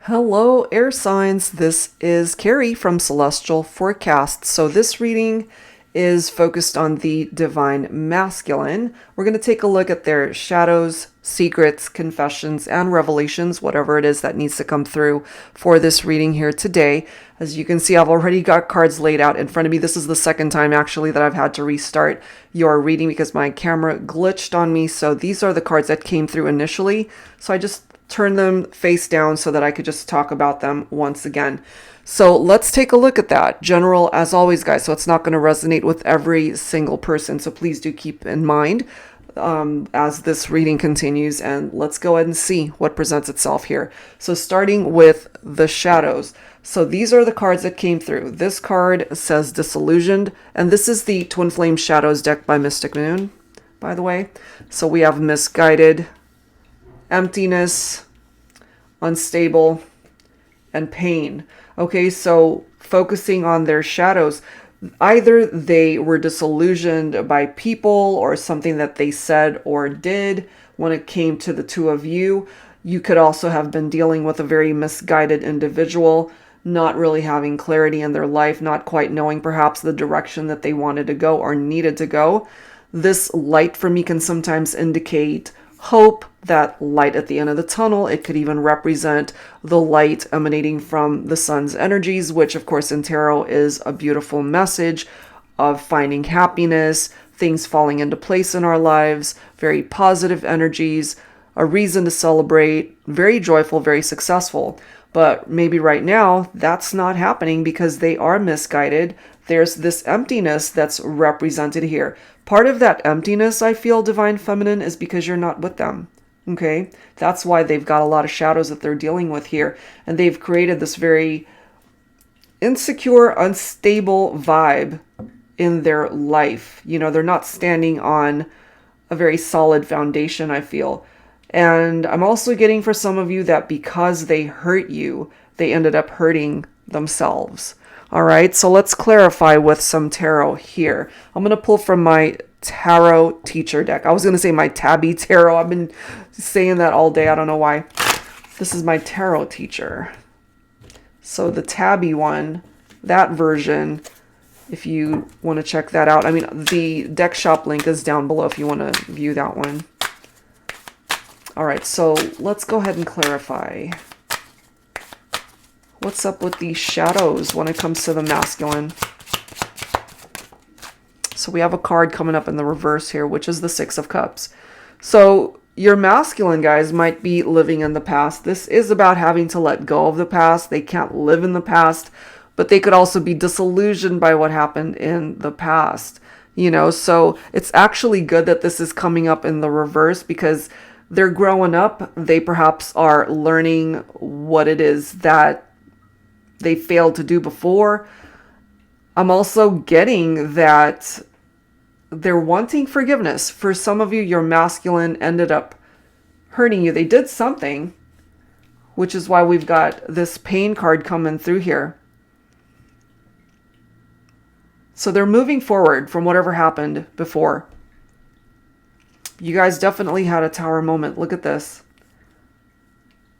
Hello, air signs. This is Carrie from Celestial Forecast. So, this reading is focused on the divine masculine. We're going to take a look at their shadows, secrets, confessions, and revelations, whatever it is that needs to come through for this reading here today. As you can see, I've already got cards laid out in front of me. This is the second time actually that I've had to restart your reading because my camera glitched on me. So, these are the cards that came through initially. So, I just turn them face down so that I could just talk about them once again. So let's take a look at that. General, as always, guys, so it's not going to resonate with every single person. So please do keep in mind as this reading continues. And let's go ahead and see what presents itself here. So starting with the shadows. So these are the cards that came through. This card says Disillusioned. And this is the Twin Flame Shadows deck by Mystic Moon, by the way. So we have Misguided, Emptiness, Unstable, and Pain. Okay, so focusing on their shadows, either they were disillusioned by people or something that they said or did when it came to the two of you. You could also have been dealing with a very misguided individual, not really having clarity in their life, not quite knowing perhaps the direction that they wanted to go or needed to go. This light for me can sometimes indicate hope, that light at the end of the tunnel. It could even represent the light emanating from the sun's energies, which of course in tarot is a beautiful message of finding happiness, things falling into place in our lives, very positive energies, a reason to celebrate, very joyful, very successful. But maybe right now that's not happening because they are misguided. There's this emptiness that's represented here. Part of that emptiness, I feel, Divine Feminine, is because you're not with them. Okay? That's why they've got a lot of shadows that they're dealing with here. And they've created this very insecure, unstable vibe in their life. You know, they're not standing on a very solid foundation, I feel. And I'm also getting for some of you that because they hurt you, they ended up hurting themselves. All right, so let's clarify with some tarot here. I'm going to pull from my tarot teacher deck. I was going to say my tabby tarot. I've been saying that all day. I don't know why. This is my tarot teacher. So the tabby one, that version, if you want to check that out. I mean, the deck shop link is down below if you want to view that one. All right, so let's go ahead and clarify. What's up with these shadows when it comes to the masculine? So we have a card coming up in the reverse here, which is the Six of Cups. So your masculine guys might be living in the past. This is about having to let go of the past. They can't live in the past, but they could also be disillusioned by what happened in the past. You know, so it's actually good that this is coming up in the reverse because they're growing up. They perhaps are learning what it is that they failed to do before. I'm also getting that they're wanting forgiveness. For some of you, your masculine ended up hurting you. They did something, which is why we've got this pain card coming through here. So they're moving forward from whatever happened before. You guys definitely had a tower moment. Look at this.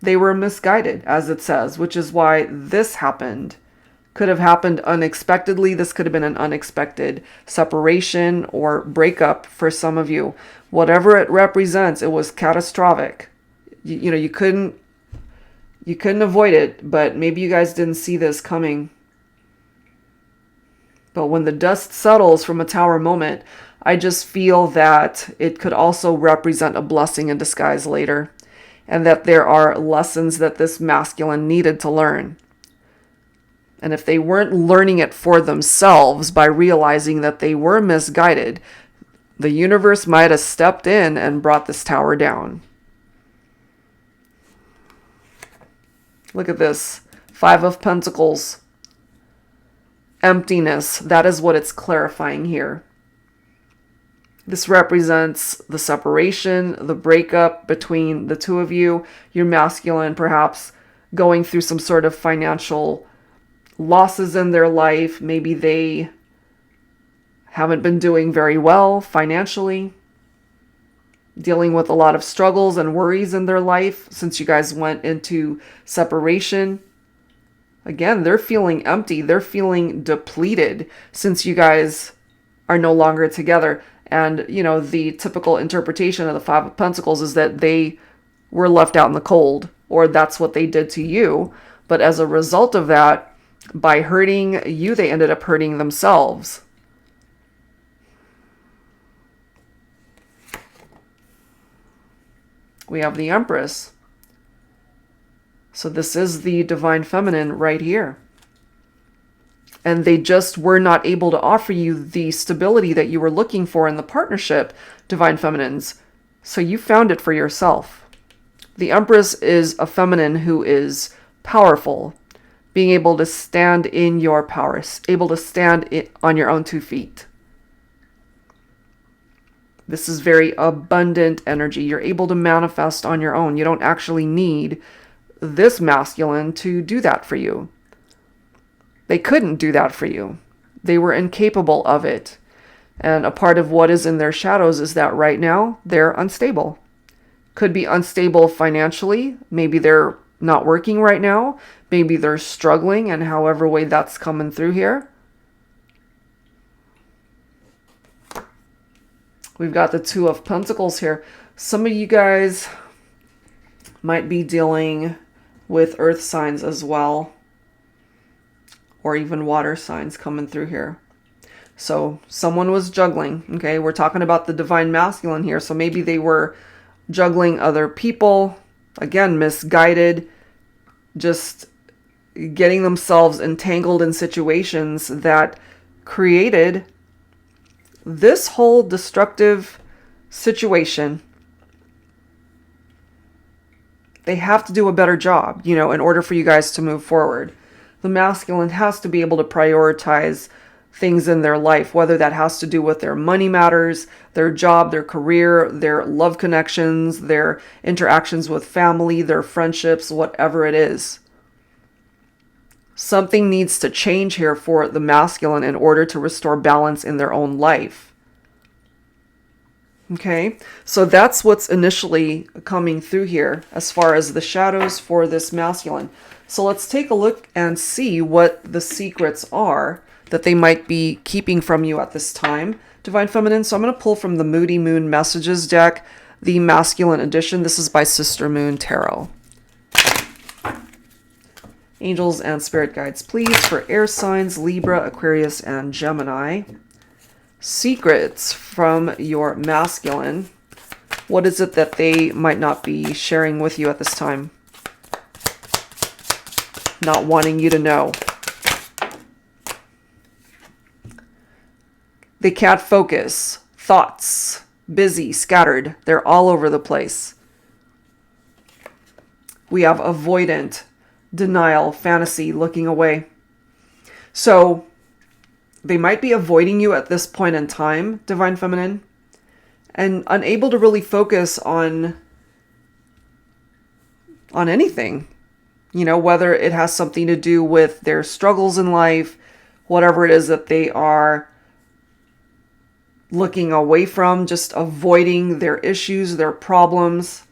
They were misguided, as it says, which is why this happened. Could have happened unexpectedly. This could have been an unexpected separation or breakup for some of you. Whatever it represents, it was catastrophic. You know, you couldn't avoid it, but maybe you guys didn't see this coming. But when the dust settles from a tower moment, I just feel that it could also represent a blessing in disguise later. And that there are lessons that this masculine needed to learn. And if they weren't learning it for themselves by realizing that they were misguided, the universe might have stepped in and brought this tower down. Look at this. Five of Pentacles. Emptiness. That is what it's clarifying here. This represents the separation, the breakup between the two of you. Your masculine perhaps going through some sort of financial losses in their life. Maybe they haven't been doing very well financially. dealing with a lot of struggles and worries in their life since you guys went into separation. Again, they're feeling empty. They're feeling depleted since you guys are no longer together. And, you know, the typical interpretation of the Five of Pentacles is that they were left out in the cold, or that's what they did to you. But as a result of that, by hurting you, they ended up hurting themselves. We have the Empress. So this is the Divine Feminine right here. And they just were not able to offer you the stability that you were looking for in the partnership, Divine Feminines. So you found it for yourself. The Empress is a feminine who is powerful, being able to stand in your power, able to stand on your own 2 feet. This is very abundant energy. You're able to manifest on your own. You don't actually need this masculine to do that for you. They couldn't do that for you. They were incapable of it. And a part of what is in their shadows is that right now they're unstable. Could be unstable financially. Maybe they're not working right now. Maybe they're struggling, and however way that's coming through here. We've got the Two of Pentacles here. Some of you guys might be dealing with earth signs as well, or even water signs coming through here. So someone was juggling, okay? We're talking about the Divine Masculine here. So maybe they were juggling other people, again, misguided, just getting themselves entangled in situations that created this whole destructive situation. They have to do a better job, you know, in order for you guys to move forward. The masculine has to be able to prioritize things in their life, whether that has to do with their money matters, their job, their career, their love connections, their interactions with family, their friendships, whatever it is. Something needs to change here for the masculine in order to restore balance in their own life. Okay, so that's what's initially coming through here as far as the shadows for this masculine. So let's take a look and see what the secrets are that they might be keeping from you at this time, Divine Feminine. So I'm going to pull from the Moody Moon Messages deck, the Masculine Edition. This is by Sister Moon Tarot. Angels and Spirit Guides, please, for air signs, Libra, Aquarius, and Gemini. Secrets from your masculine. What is it that they might not be sharing with you at this time? Not wanting you to know. They can't focus. Thoughts, busy, scattered. They're all over the place. We have avoidant, denial, fantasy, looking away. So they might be avoiding you at this point in time, Divine Feminine, and unable to really focus on anything. You know, whether it has something to do with their struggles in life, whatever it is that they are looking away from, just avoiding their issues, their problems.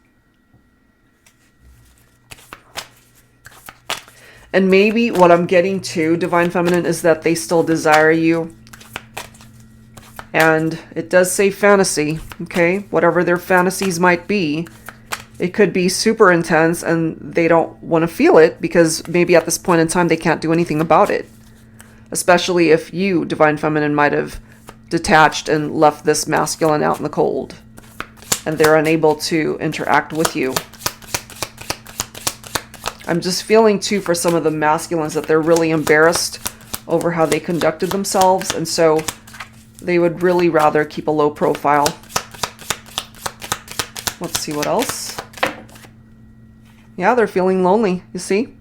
And maybe what I'm getting to, Divine Feminine, is that they still desire you. And it does say fantasy, okay? Whatever their fantasies might be. It could be super intense and they don't want to feel it because maybe at this point in time they can't do anything about it. Especially if you, Divine Feminine, might have detached and left this masculine out in the cold. And they're unable to interact with you. I'm just feeling too for some of the masculines that they're really embarrassed over how they conducted themselves. And so they would really rather keep a low profile. Let's see what else. Yeah, they're feeling lonely, you see?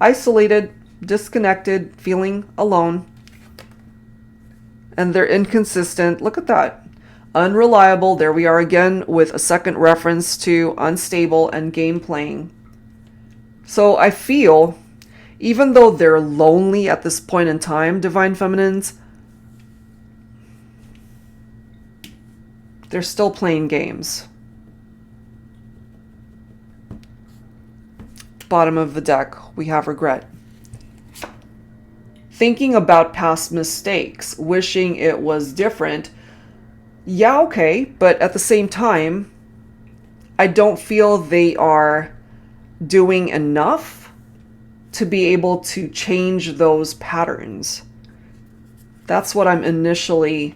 Isolated, disconnected, feeling alone. And they're inconsistent. Look at that. Unreliable. There we are again with a second reference to unstable and game playing. So I feel, even though they're lonely at this point in time, Divine Feminines, They're still playing games. Bottom of the deck, we have regret. Thinking about past mistakes, wishing it was different. Yeah, okay, but at the same time, I don't feel they are doing enough to be able to change those patterns. That's what I'm initially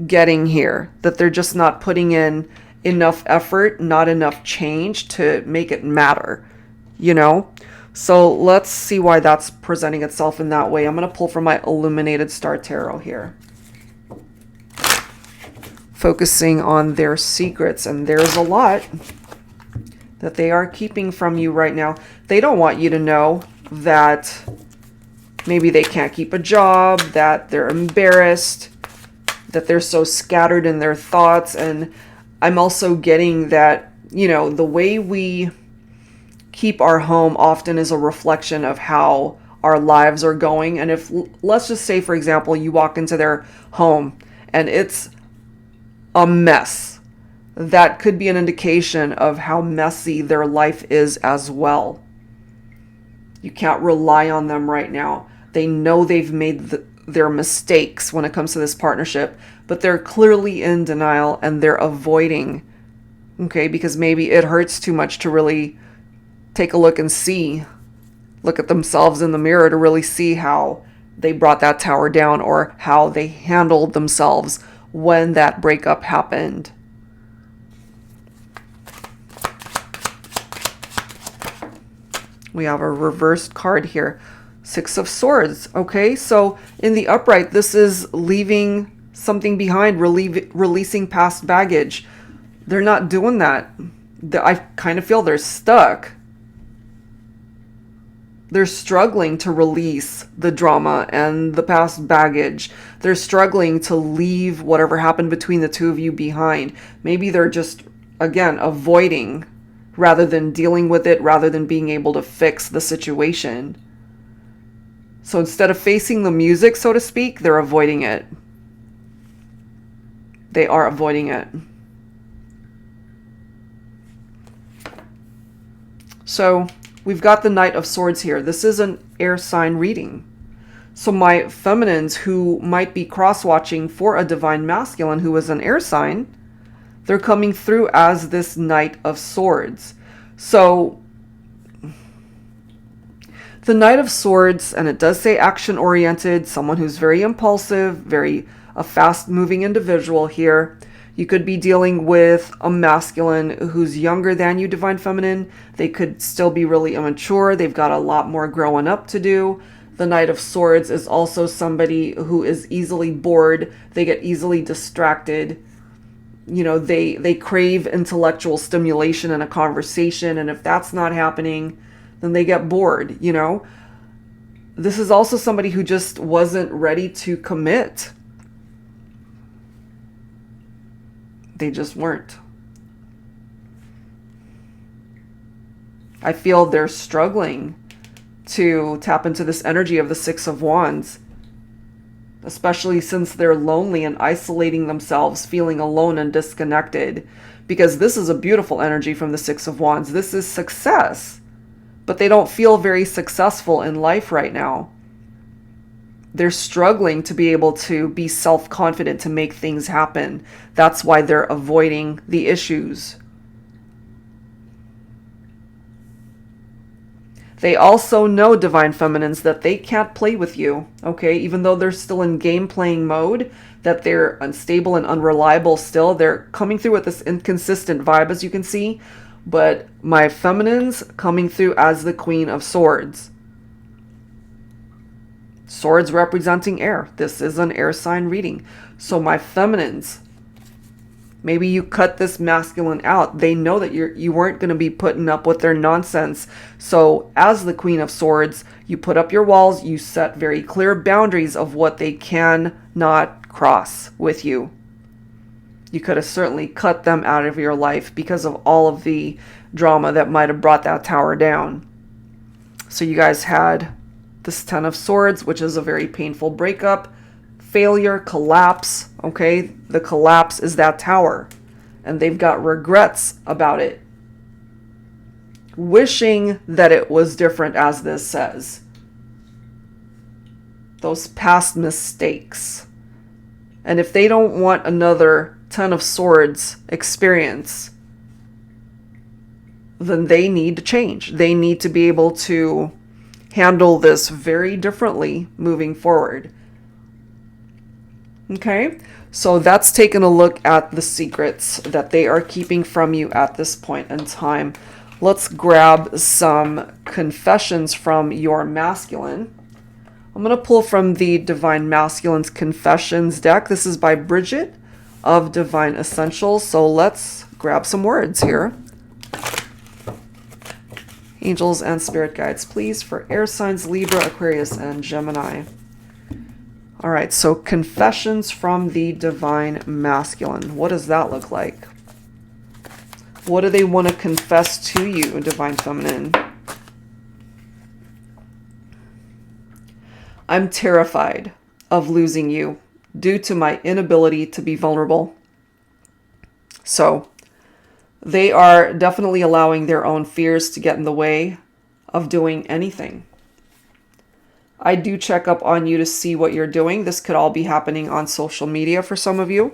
getting here, that they're just not putting in enough effort, not enough change to make it matter, you know? So let's see why that's presenting itself in that way. I'm going to pull from my Illuminated Star Tarot here. Focusing on their secrets, and there's a lot that they are keeping from you right now. They don't want you to know that maybe they can't keep a job, that they're embarrassed, that they're so scattered in their thoughts. And I'm also getting that, you know, the way we keep our home often is a reflection of how our lives are going. And if, let's just say, for example, you walk into their home and it's a mess, that could be an indication of how messy their life is as well. You can't rely on them right now. They know they've made their mistakes when it comes to this partnership, but they're clearly in denial and they're avoiding, okay, because maybe it hurts too much to really take a look and look at themselves in the mirror to really see how they brought that tower down or how they handled themselves when that breakup happened. We have a reversed card here. Six of Swords. Okay, so in the upright, this is leaving something behind, releasing past baggage. They're not doing that. I kind of feel they're stuck. They're struggling to release the drama and the past baggage. They're struggling to leave whatever happened between the two of you behind. Maybe they're just, again, avoiding rather than dealing with it, rather than being able to fix the situation. So instead of facing the music, so to speak, they're avoiding it. They are avoiding it. So we've got the Knight of Swords here. This is an air sign reading. So my feminines who might be cross-watching for a divine masculine who is an air sign, they're coming through as this Knight of Swords. So the Knight of Swords, and it does say action-oriented, someone who's very impulsive, a fast-moving individual here. You could be dealing with a masculine who's younger than you, Divine Feminine. They could still be really immature. They've got a lot more growing up to do. The Knight of Swords is also somebody who is easily bored. They get easily distracted. You know, they crave intellectual stimulation in a conversation, and if that's not happening, then they get bored, you know. This is also somebody who just wasn't ready to commit. They just weren't. I feel they're struggling to tap into this energy of the Six of Wands, especially since they're lonely and isolating themselves, feeling alone and disconnected, because this is a beautiful energy from the Six of Wands. This is success, but they don't feel very successful in life right now. They're struggling to be able to be self-confident to make things happen. That's why they're avoiding the issues. They also know, Divine Feminines, that they can't play with you, okay? Even though they're still in game playing mode, that they're unstable and unreliable still. They're coming through with this inconsistent vibe, as you can see. But my feminines coming through as the Queen of Swords. Swords representing air. This is an air sign reading. So my feminines, maybe you cut this masculine out. They know that you weren't going to be putting up with their nonsense. So as the Queen of Swords, you put up your walls. You set very clear boundaries of what they cannot cross with you. You could have certainly cut them out of your life because of all of the drama that might have brought that tower down. So you guys had this Ten of Swords, which is a very painful breakup, failure, collapse, okay? The collapse is that tower. and they've got regrets about it, wishing that it was different, as this says. Those past mistakes. And if they don't want another Ten of Swords experience, then they need to change. They need to be able to handle this very differently moving forward. Okay, so that's taking a look at the secrets that they are keeping from you at this point in time. Let's grab some confessions from your masculine. I'm going to pull from the Divine Masculine's Confessions deck. This is by Bridget of Divine Essentials. So let's grab some words here. Angels and spirit guides, please, for air signs Libra, Aquarius, and Gemini. All right, so confessions from the Divine Masculine. What does that look like? What do they want to confess to you, Divine Feminine? I'm terrified of losing you due to my inability to be vulnerable. So they are definitely allowing their own fears to get in the way of doing anything. I do check up on you to see what you're doing. This could all be happening on social media for some of you.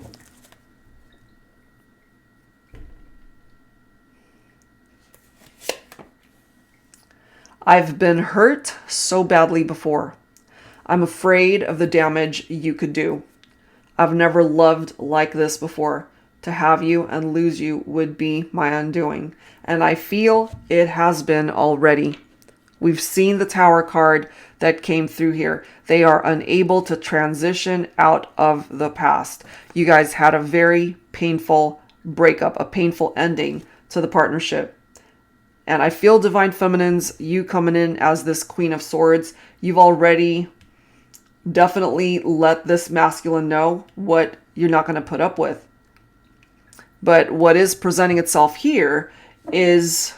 I've been hurt so badly before. I'm afraid of the damage you could do. I've never loved like this before. To have you and lose you would be my undoing. And I feel it has been already. We've seen the Tower card that came through here. They are unable to transition out of the past. You guys had a very painful breakup, a painful ending to the partnership. And I feel, Divine Feminines, you coming in as this Queen of Swords, you've already definitely let this masculine know what you're not going to put up with. But what is presenting itself here is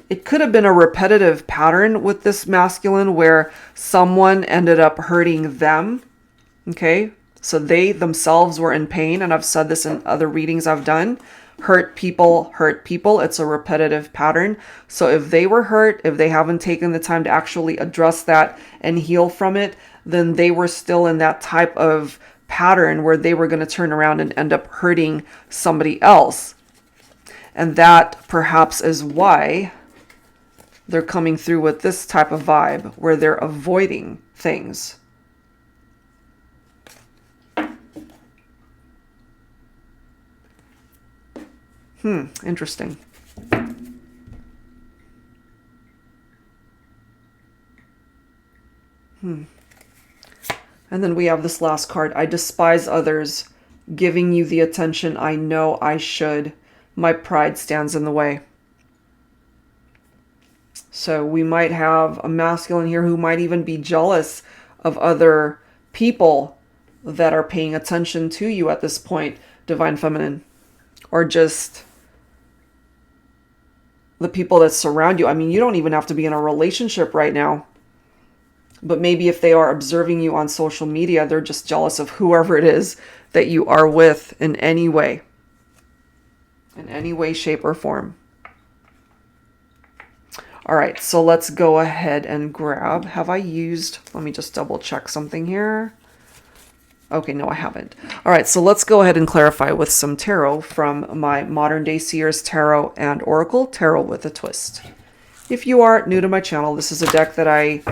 it could have been a repetitive pattern with this masculine where someone ended up hurting them. Okay, so they themselves were in pain, and I've said this in other readings I've done. Hurt people hurt people. It's a repetitive pattern. So if they were hurt, if they haven't taken the time to actually address that and heal from it, then they were still in that type of pattern where they were going to turn around and end up hurting somebody else. And that perhaps is why they're coming through with this type of vibe where they're avoiding things. Interesting. And then we have this last card. I despise others, giving you the attention I know I should. My pride stands in the way. So we might have a masculine here who might even be jealous of other people that are paying attention to you at this point, Divine Feminine. Or just the people that surround you. I mean, you don't even have to be in a relationship right now. But maybe if they are observing you on social media, they're just jealous of whoever it is that you are with in any way. In any way, shape, or form. All right, so let's go ahead and grab. Have I used... Let me just double check something here. Okay, no, I haven't. All right, so let's go ahead and clarify with some tarot from my Modern Day Seers Tarot and Oracle, Tarot with a Twist. If you are new to my channel, this is a deck that I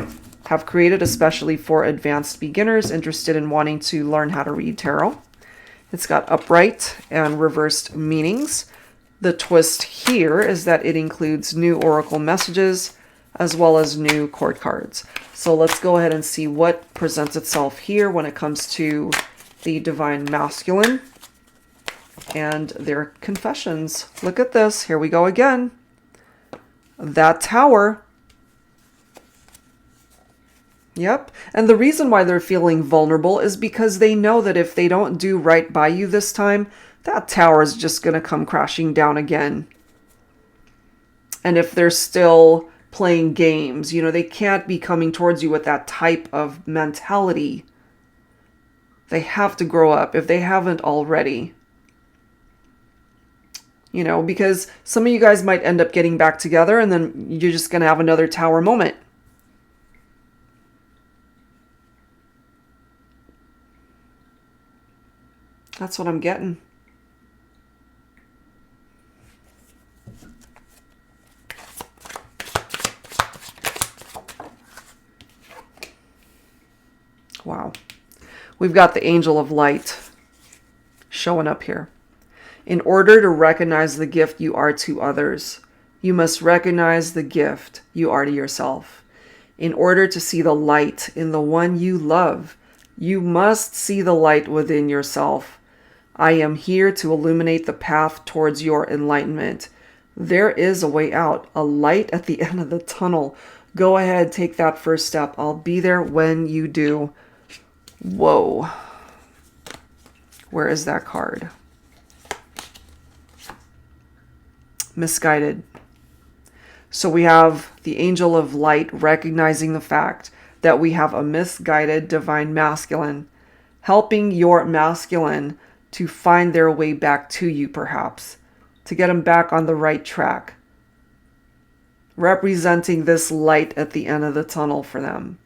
have created especially for advanced beginners interested in wanting to learn how to read tarot. It's got upright and reversed meanings. The twist here is that it includes new oracle messages as well as new court cards. So let's go ahead and see what presents itself here when it comes to the Divine Masculine and their confessions. Look at this. Here we go again. That Tower. Yep. And the reason why they're feeling vulnerable is because they know that if they don't do right by you this time, that Tower is just going to come crashing down again. And if they're still playing games, you know, they can't be coming towards you with that type of mentality. They have to grow up if they haven't already. You know, because some of you guys might end up getting back together and then you're just going to have another tower moment. That's what I'm getting. Wow. We've got the angel of light showing up here. In order to recognize the gift you are to others, you must recognize the gift you are to yourself. In order to see the light in the one you love, you must see the light within yourself. I am here to illuminate the path towards your enlightenment. There is a way out, a light at the end of the tunnel. Go ahead, take that first step. I'll be there when you do. Whoa. Where is that card? Misguided. So we have the angel of light recognizing the fact that we have a misguided divine masculine, helping your masculine to find their way back to you, perhaps, to get them back on the right track, representing this light at the end of the tunnel for them.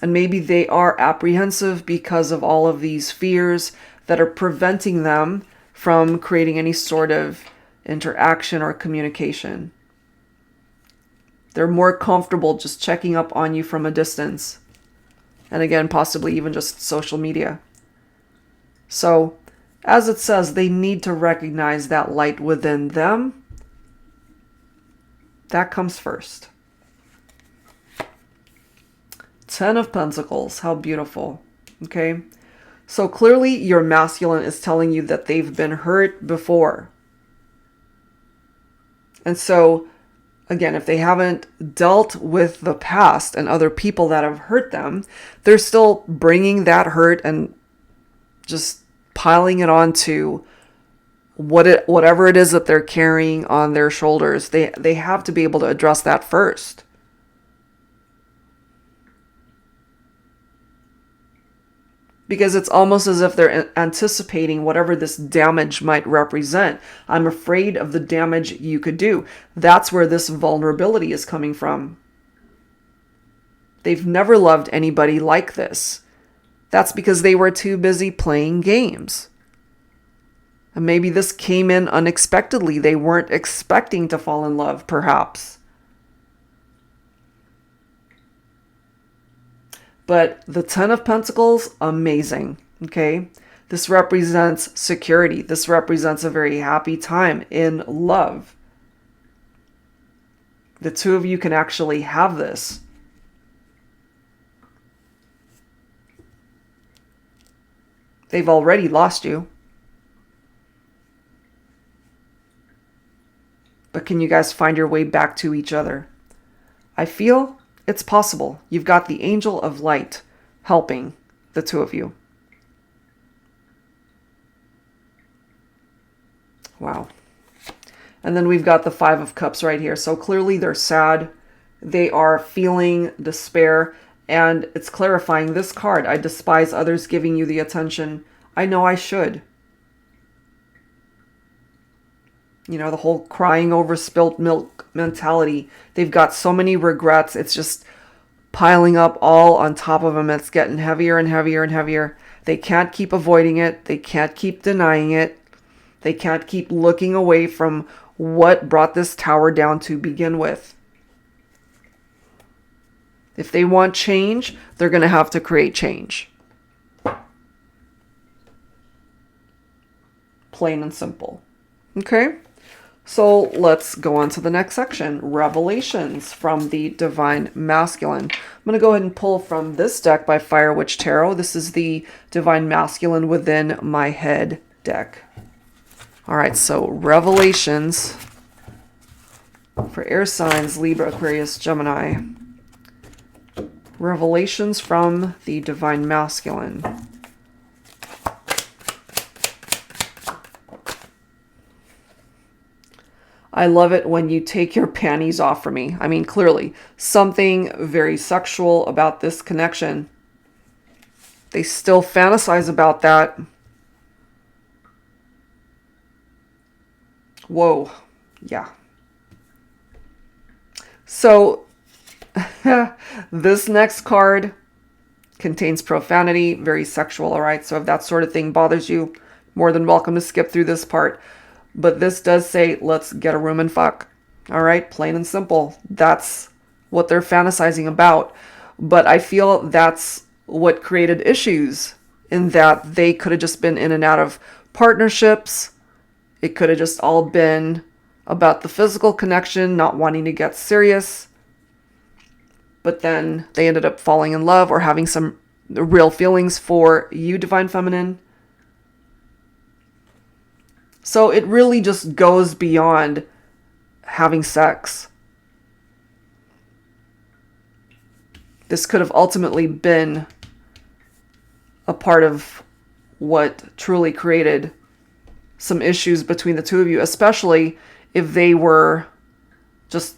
And maybe they are apprehensive because of all of these fears that are preventing them from creating any sort of interaction or communication. They're more comfortable just checking up on you from a distance. And again, possibly even just social media. So, as it says, they need to recognize that light within them. That comes first. 10 of Pentacles. How beautiful. Okay. So clearly your masculine is telling you that they've been hurt before. And so, again, if they haven't dealt with the past and other people that have hurt them, they're still bringing that hurt and just piling it onto whatever it is that they're carrying on their shoulders. They have to be able to address that first. Because it's almost as if they're anticipating whatever this damage might represent. I'm afraid of the damage you could do. That's where this vulnerability is coming from. They've never loved anybody like this. That's because they were too busy playing games. And maybe this came in unexpectedly. They weren't expecting to fall in love, perhaps. But the 10 of Pentacles, amazing, okay? This represents security. This represents a very happy time in love. The two of you can actually have this. They've already lost you. But can you guys find your way back to each other? I feel it's possible. You've got the angel of light helping the two of you. Wow. And then we've got the 5 of Cups right here. So clearly they're sad. They are feeling despair. And it's clarifying this card. I despise others giving you the attention I know I should. You know, the whole crying over spilt milk mentality. They've got so many regrets. It's just piling up all on top of them. It's getting heavier and heavier and heavier. They can't keep avoiding it. They can't keep denying it. They can't keep looking away from what brought this tower down to begin with. If they want change, they're going to have to create change. Plain and simple. Okay? So let's go on to the next section. Revelations from the Divine Masculine. I'm going to go ahead and pull from this deck by Fire Witch Tarot. This is the Divine Masculine Within My Head deck. All right, so Revelations for air signs, Libra, Aquarius, Gemini. Revelations from the Divine Masculine. I love it when you take your panties off for me. I mean, clearly, something very sexual about this connection. They still fantasize about that. Whoa. Yeah. So this next card contains profanity, very sexual, all right? So if that sort of thing bothers you, more than welcome to skip through this part. But this does say, let's get a room and fuck. All right, plain and simple. That's what they're fantasizing about. But I feel that's what created issues, in that they could have just been in and out of partnerships. It could have just all been about the physical connection, not wanting to get serious. But then they ended up falling in love or having some real feelings for you, Divine Feminine. So it really just goes beyond having sex. This could have ultimately been a part of what truly created some issues between the two of you, especially if they were just,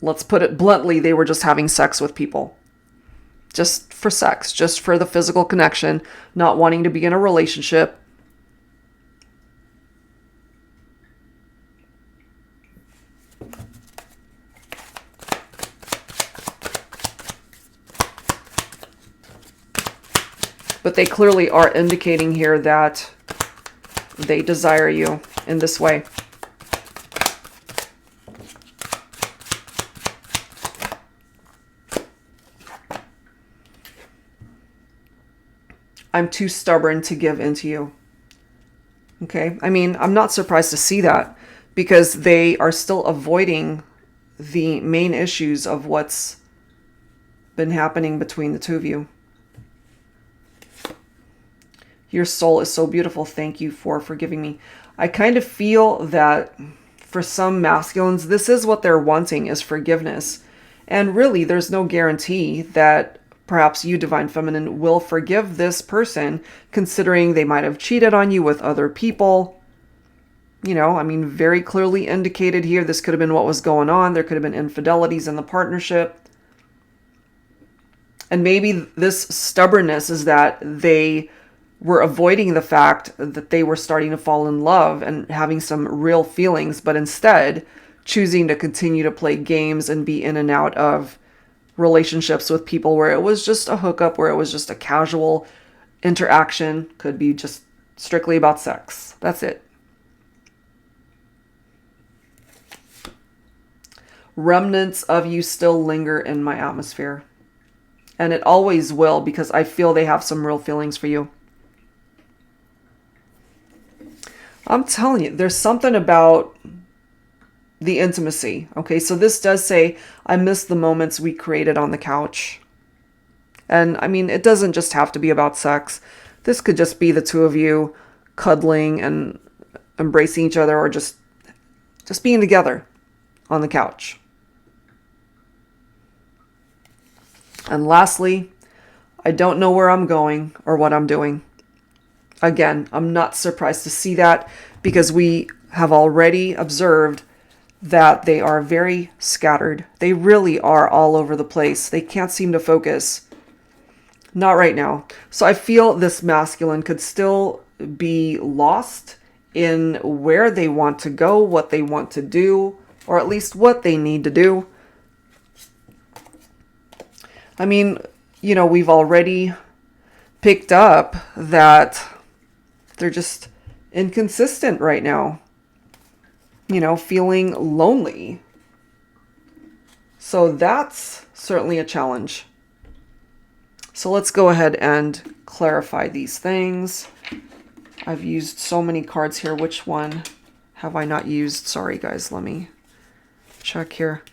let's put it bluntly, they were just having sex with people. Just for sex, just for the physical connection, not wanting to be in a relationship. But they clearly are indicating here that they desire you in this way. I'm too stubborn to give in to you. Okay? I mean, I'm not surprised to see that, because they are still avoiding the main issues of what's been happening between the two of you. Your soul is so beautiful. Thank you for forgiving me. I kind of feel that for some masculines, this is what they're wanting, is forgiveness. And really, there's no guarantee that perhaps you, Divine Feminine, will forgive this person, considering they might have cheated on you with other people. You know, I mean, very clearly indicated here, this could have been what was going on. There could have been infidelities in the partnership. And maybe this stubbornness is that they were avoiding the fact that they were starting to fall in love and having some real feelings, but instead choosing to continue to play games and be in and out of relationships with people where it was just a hookup, where it was just a casual interaction, could be just strictly about sex. That's it. Remnants of you still linger in my atmosphere. And it always will, because I feel they have some real feelings for you. I'm telling you, there's something about the intimacy. Okay, so this does say, I miss the moments we created on the couch. And I mean, it doesn't just have to be about sex. This could just be the two of you cuddling and embracing each other, or just being together on the couch. And lastly, I don't know where I'm going or what I'm doing. Again, I'm not surprised to see that, because we have already observed that they are very scattered. They really are all over the place. They can't seem to focus. Not right now. So I feel this masculine could still be lost in where they want to go, what they want to do, or at least what they need to do. I mean, you know, we've already picked up that they're just inconsistent right now. You know, feeling lonely. So that's certainly a challenge. So let's go ahead and clarify these things. I've used so many cards here. Which one have I not used? Sorry, guys. Let me check here.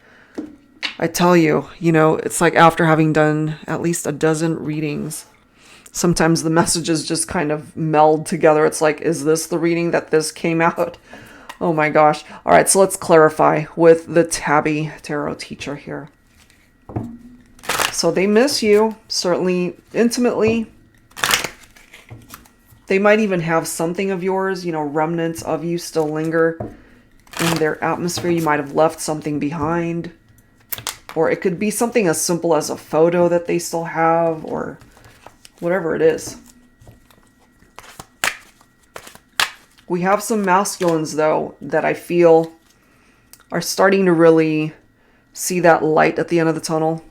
I tell you, you know, it's like after having done at least a dozen readings, sometimes the messages just kind of meld together. It's like, is this the reading that this came out? Oh my gosh. All right, so let's clarify with the Tabby Tarot teacher here. So they miss you, certainly intimately. They might even have something of yours, you know, remnants of you still linger in their atmosphere. You might have left something behind. Or it could be something as simple as a photo that they still have, or whatever it is. We have some masculines, though, that I feel are starting to really see that light at the end of the tunnel.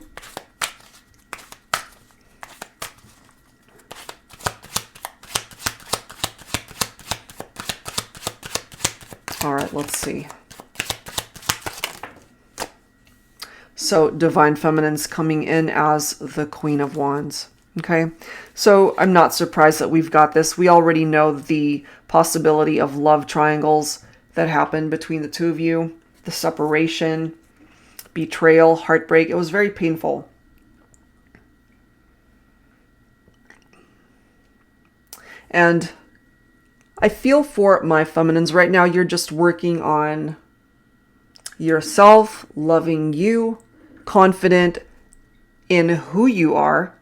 All right, let's see. So Divine Feminine's coming in as the Queen of Wands. Okay, so I'm not surprised that we've got this. We already know the possibility of love triangles that happened between the two of you, the separation, betrayal, heartbreak. It was very painful. And I feel for my feminines right now, you're just working on yourself, loving you, confident in who you are.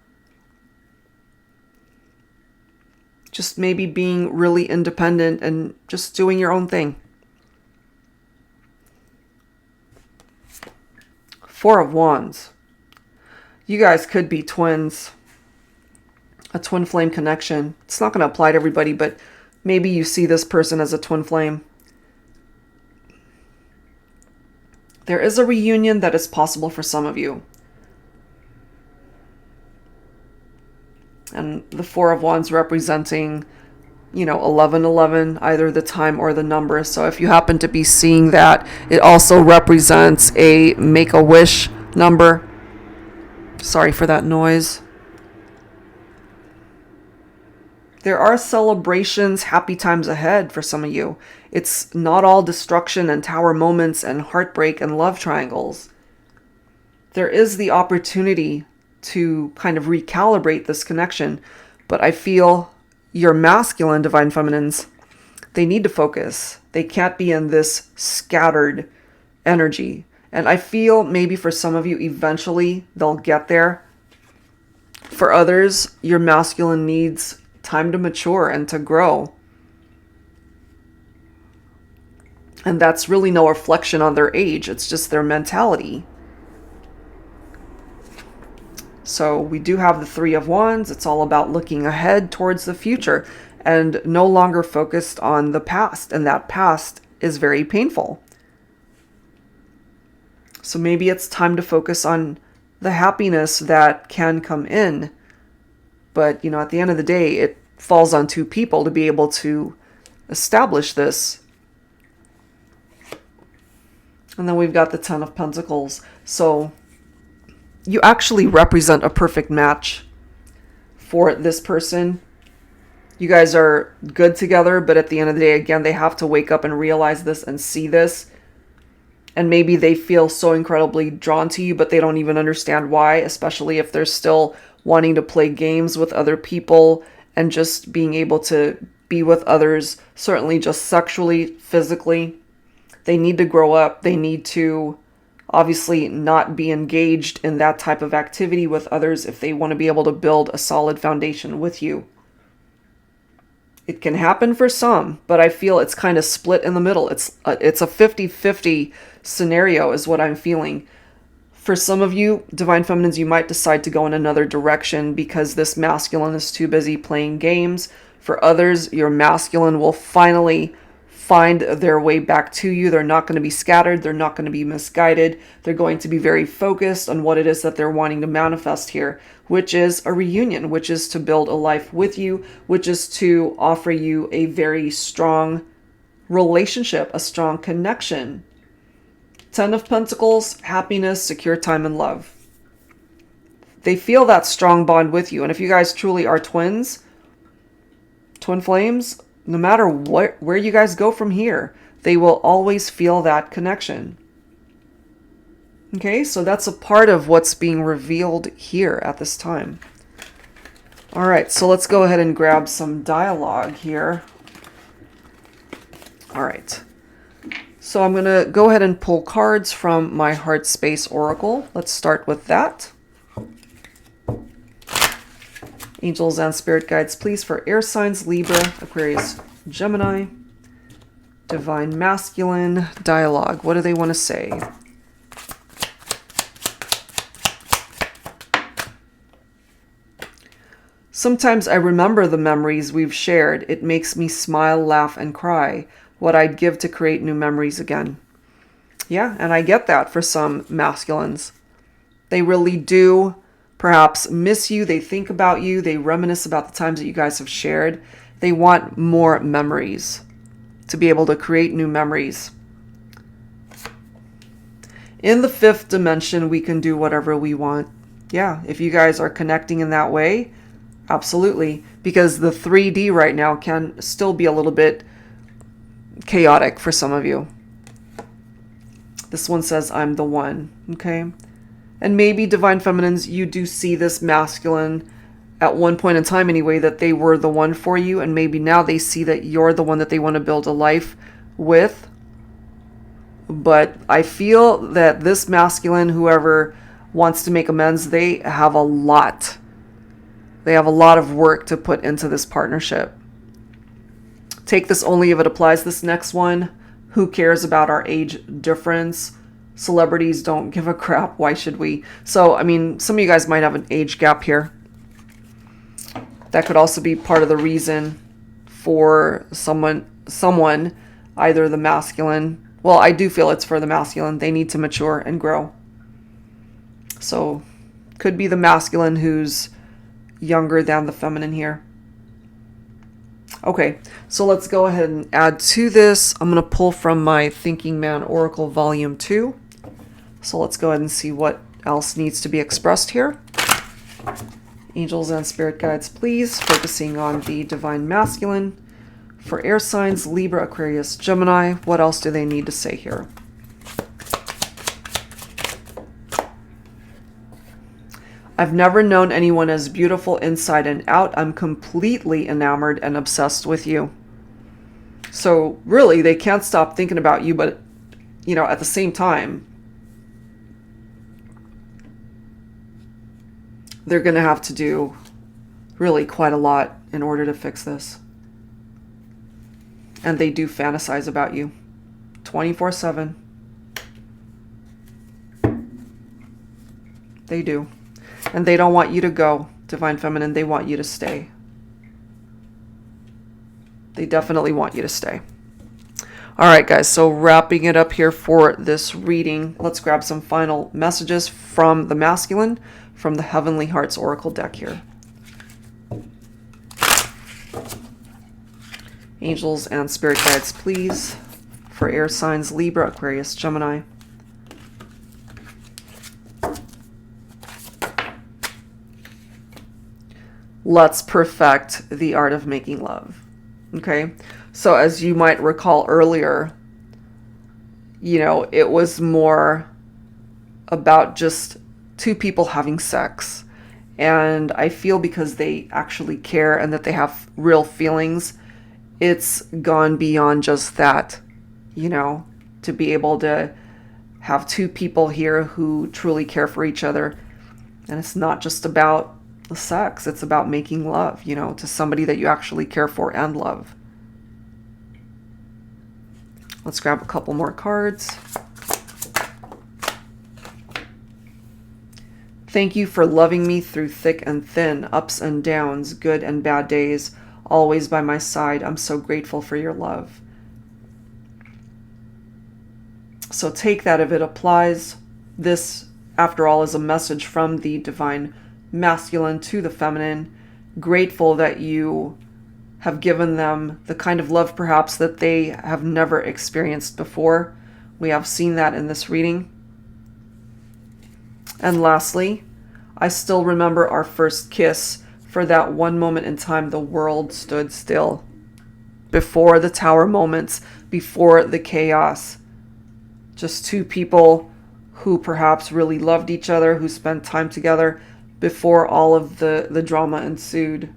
Just maybe being really independent and just doing your own thing. Four of Wands. You guys could be twins. A twin flame connection. It's not going to apply to everybody, but maybe you see this person as a twin flame. There is a reunion that is possible for some of you. And the Four of Wands representing, 1111, either the time or the number. So if you happen to be seeing that, it also represents a Make-A-Wish number. Sorry for that noise. There are celebrations, happy times ahead for some of you. It's not all destruction and tower moments and heartbreak and love triangles. There is the opportunity to kind of recalibrate this connection, but I feel your masculine Divine Feminines, they need to focus. They can't be in this scattered energy. And I feel maybe for some of you, eventually they'll get there. For others, your masculine needs time to mature and to grow. And that's really no reflection on their age. It's just their mentality. So we do have the Three of Wands. It's all about looking ahead towards the future and no longer focused on the past. And that past is very painful. So maybe it's time to focus on the happiness that can come in. But, at the end of the day, it falls on two people to be able to establish this. And then we've got the Ten of Pentacles. So you actually represent a perfect match for this person. You guys are good together, but at the end of the day, again, they have to wake up and realize this and see this. And maybe they feel so incredibly drawn to you, but they don't even understand why, especially if they're still wanting to play games with other people and just being able to be with others, certainly just sexually, physically. They need to grow up. They need to obviously not be engaged in that type of activity with others if they want to be able to build a solid foundation with you. It can happen for some, but I feel it's kind of split in the middle. It's a 50-50 scenario is what I'm feeling. For some of you, Divine Feminines, you might decide to go in another direction because this masculine is too busy playing games. For others, your masculine will finally find their way back to you. They're not going to be scattered. They're not going to be misguided. They're going to be very focused on what it is that they're wanting to manifest here, which is a reunion, which is to build a life with you, which is to offer you a very strong relationship, a strong connection. Ten of Pentacles, happiness, secure time, and love. They feel that strong bond with you. And if you guys truly are twins, twin flames, no matter where you guys go from here, they will always feel that connection. Okay, so that's a part of what's being revealed here at this time. All right, so let's go ahead and grab some dialogue here. All right. So I'm going to go ahead and pull cards from my Heart Space Oracle. Let's start with that. Angels and Spirit Guides, please, for air signs, Libra, Aquarius, Gemini. Divine Masculine, dialogue. What do they want to say? Sometimes I remember the memories we've shared. It makes me smile, laugh, and cry. What I'd give to create new memories again. Yeah, and I get that for some masculines. They really do perhaps miss you. They think about you. They reminisce about the times that you guys have shared. They want more memories, to be able to create new memories. In the fifth dimension, we can do whatever we want. Yeah, if you guys are connecting in that way, absolutely. Because the 3D right now can still be a little bit chaotic for some of you. This one says, I'm the one. Okay. And maybe Divine Feminines, you do see this masculine at one point in time anyway, that they were the one for you. And maybe now they see that you're the one that they want to build a life with. But I feel that this masculine, whoever wants to make amends, they have a lot. They have a lot of work to put into this partnership. Take this only if it applies. This next one, who cares about our age difference? Celebrities don't give a crap. Why should we? So, I mean, some of you guys might have an age gap here. That could also be part of the reason for someone, either the masculine. Well, I do feel it's for the masculine. They need to mature and grow. So, could be the masculine who's younger than the feminine here. Okay, so let's go ahead and add to this. I'm going to pull from my Thinking Man Oracle Volume 2. So let's go ahead and see what else needs to be expressed here. Angels and spirit guides, please, focusing on the divine masculine. For air signs, Libra, Aquarius, Gemini, what else do they need to say here? I've never known anyone as beautiful inside and out. I'm completely enamored and obsessed with you. So really, they can't stop thinking about you, but, you know, at the same time, they're going to have to do really quite a lot in order to fix this. And they do fantasize about you 24/7. They do. And they don't want you to go, Divine Feminine. They want you to stay. They definitely want you to stay. All right, guys. So wrapping it up here for this reading, let's grab some final messages from the masculine, from the Heavenly Hearts Oracle deck here. Angels and spirit guides, please, for air signs, Libra, Aquarius, Gemini. Let's perfect the art of making love. Okay, so as you might recall earlier, you know, it was more about just two people having sex. And I feel because they actually care and that they have real feelings, it's gone beyond just that, you know, to be able to have two people here who truly care for each other. And it's not just about the sex, it's about making love, you know, to somebody that you actually care for and love. Let's grab a couple more cards. Thank you for loving me through thick and thin, ups and downs, good and bad days, always by my side. I'm so grateful for your love. So take that if it applies. This, after all, is a message from the divine masculine to the feminine, grateful that you have given them the kind of love perhaps that they have never experienced before. We have seen that in this reading. And lastly, I still remember our first kiss. For that one moment in time, the world stood still. Before the tower moments, before the chaos. Just two people who perhaps really loved each other, who spent time together, before all of the drama ensued.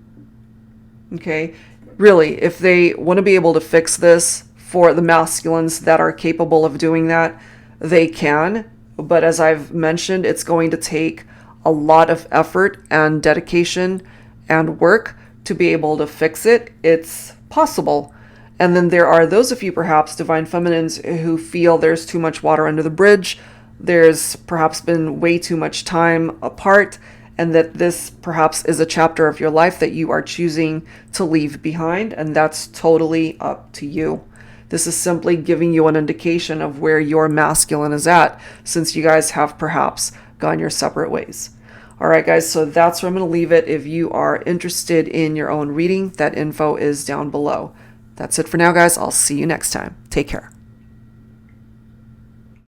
Okay, really, if they want to be able to fix this for the masculines that are capable of doing that, they can. But as I've mentioned, it's going to take a lot of effort and dedication and work to be able to fix it. It's possible. And then there are those of you, perhaps, divine feminines, who feel there's too much water under the bridge. There's perhaps been way too much time apart, and that this perhaps is a chapter of your life that you are choosing to leave behind, and that's totally up to you. This is simply giving you an indication of where your masculine is at, since you guys have perhaps gone your separate ways. All right, guys, so that's where I'm going to leave it. If you are interested in your own reading, that info is down below. That's it for now, guys. I'll see you next time. Take care.